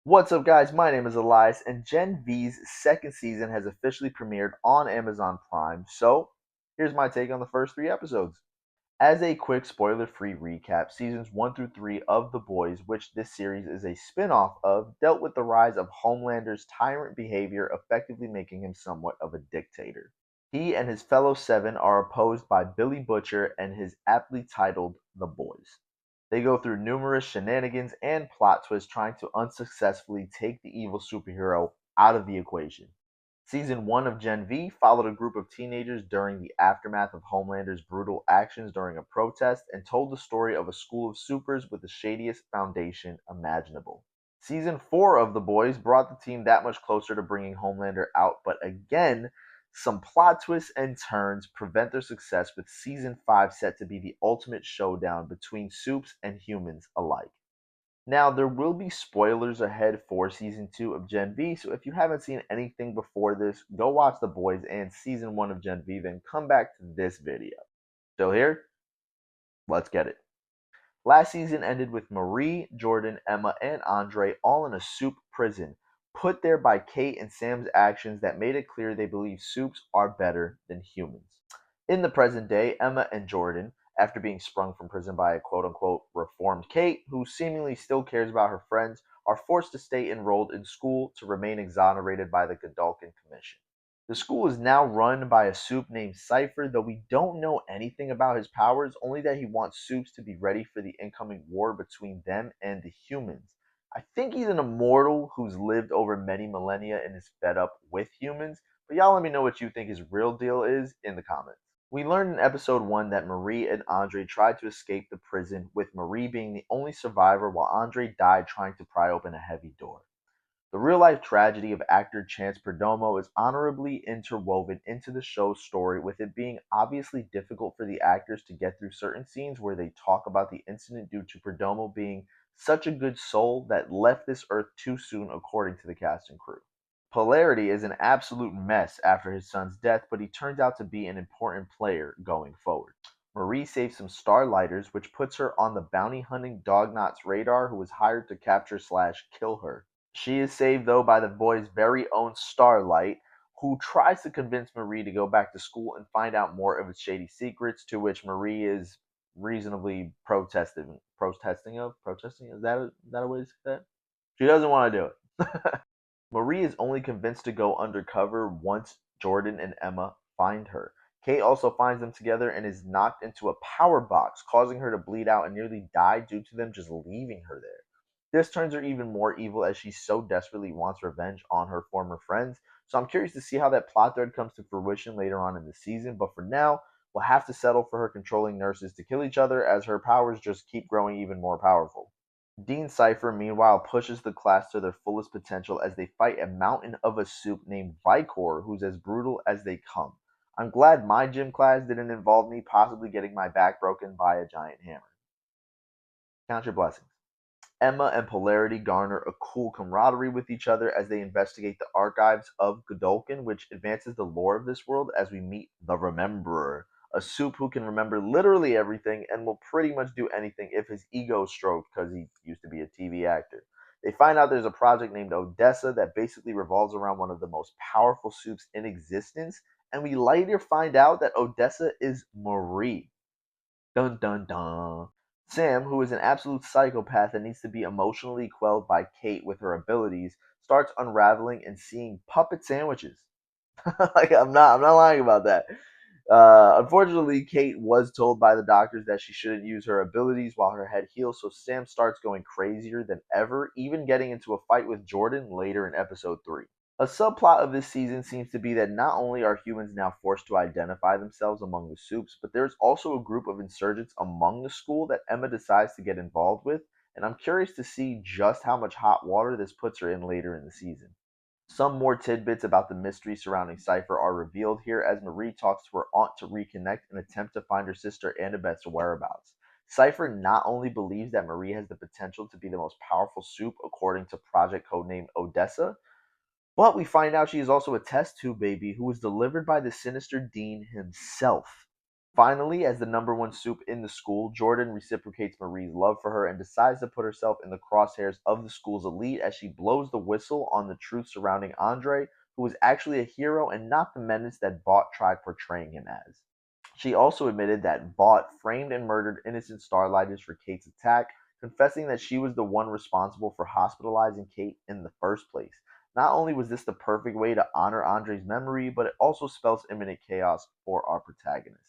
What's up, guys? My name is Elias, and Gen V's second season has officially premiered on Amazon Prime. So, here's my take on the first three episodes. As a quick spoiler free recap, seasons 1 through 3 of The Boys, which this series is a spin off of, dealt with the rise of Homelander's tyrant behavior, effectively making him somewhat of a dictator. He and his fellow Seven are opposed by Billy Butcher and his aptly titled The Boys. They go through numerous shenanigans and plot twists trying to unsuccessfully take the evil superhero out of the equation. Season 1 of Gen V followed a group of teenagers during the aftermath of Homelander's brutal actions during a protest and told the story of a school of supers with the shadiest foundation imaginable. Season 4 of The Boys brought the team that much closer to bringing Homelander out, but again, some plot twists and turns prevent their success, with Season 5 set to be the ultimate showdown between supes and humans alike. Now, there will be spoilers ahead for Season 2 of Gen V, so if you haven't seen anything before this, go watch The Boys and Season 1 of Gen V, then come back to this video. Still here? Let's get it. Last season ended with Marie, Jordan, Emma, and Andre all in a soup prison, put there by Kate and Sam's actions that made it clear they believe soups are better than humans. In the present day, Emma and Jordan, after being sprung from prison by a quote unquote reformed Kate, who seemingly still cares about her friends, are forced to stay enrolled in school to remain exonerated by the Godolphin Commission. The school is now run by a Soup named Cypher, though we don't know anything about his powers, only that he wants Soups to be ready for the incoming war between them and the humans. I think he's an immortal who's lived over many millennia and is fed up with humans, but y'all let me know what you think his real deal is in the comments. We learned in episode 1 that Marie and Andre tried to escape the prison, with Marie being the only survivor while Andre died trying to pry open a heavy door. The real-life tragedy of actor Chance Perdomo is honorably interwoven into the show's story, with it being obviously difficult for the actors to get through certain scenes where they talk about the incident due to Perdomo being such a good soul that left this earth too soon, according to the cast and crew. Polarity is an absolute mess after his son's death, but he turns out to be an important player going forward. Marie saves some Starlighters, which puts her on the bounty hunting Dognot's radar, who was hired to capture/kill her. She is saved, though, by the boy's very own Starlight, who tries to convince Marie to go back to school and find out more of its shady secrets, to which Marie is reasonably protesting. Is that a way to say that? She doesn't want to do it. Marie is only convinced to go undercover once Jordan and Emma find her. Kate also finds them together and is knocked into a power box, causing her to bleed out and nearly die due to them just leaving her there. This turns her even more evil as she so desperately wants revenge on her former friends. So I'm curious to see how that plot thread comes to fruition later on in the season. But for now, we'll have to settle for her controlling nurses to kill each other as her powers just keep growing even more powerful. Dean Cypher, meanwhile, pushes the class to their fullest potential as they fight a mountain of a soup named Vicor, who's as brutal as they come. I'm glad my gym class didn't involve me possibly getting my back broken by a giant hammer. Count your blessings. Emma and Polarity garner a cool camaraderie with each other as they investigate the archives of Godolphin, which advances the lore of this world as we meet the Rememberer, a soup who can remember literally everything and will pretty much do anything if his ego is stroked because he used to be a TV actor. They find out there's a project named Odessa that basically revolves around one of the most powerful soups in existence, and we later find out that Odessa is Marie. Dun dun dun. Sam, who is an absolute psychopath and needs to be emotionally quelled by Kate with her abilities, starts unraveling and seeing puppet sandwiches. Like I'm not lying about that. Unfortunately, Kate was told by the doctors that she shouldn't use her abilities while her head heals, so Sam starts going crazier than ever, even getting into a fight with Jordan later in episode 3. A subplot of this season seems to be that not only are humans now forced to identify themselves among the soups, but there's also a group of insurgents among the school that Emma decides to get involved with, and I'm curious to see just how much hot water this puts her in later in the season. Some more tidbits about the mystery surrounding Cypher are revealed here as Marie talks to her aunt to reconnect and attempt to find her sister Annabeth's whereabouts. Cypher not only believes that Marie has the potential to be the most powerful soup according to Project Codename Odessa, but we find out she is also a test tube baby who was delivered by the sinister Dean himself. Finally, as the number one soup in the school, Jordan reciprocates Marie's love for her and decides to put herself in the crosshairs of the school's elite as she blows the whistle on the truth surrounding Andre, who is actually a hero and not the menace that Vought tried portraying him as. She also admitted that Vought framed and murdered innocent Starlighters for Kate's attack, confessing that she was the one responsible for hospitalizing Kate in the first place. Not only was this the perfect way to honor Andre's memory, but it also spells imminent chaos for our protagonist.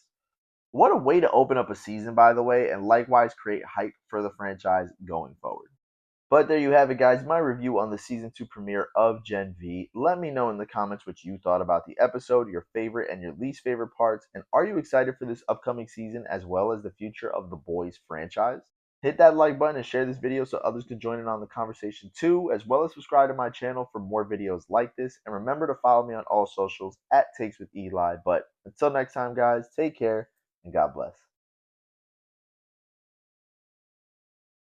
What a way to open up a season, by the way, and likewise create hype for the franchise going forward. But there you have it, guys. My review on the season 2 premiere of Gen V. Let me know in the comments what you thought about the episode, your favorite and your least favorite parts, and are you excited for this upcoming season as well as the future of the Boys franchise? Hit that like button and share this video so others can join in on the conversation too, as well as subscribe to my channel for more videos like this. And remember to follow me on all socials at Takes with Eli. But until next time, guys, take care and God bless.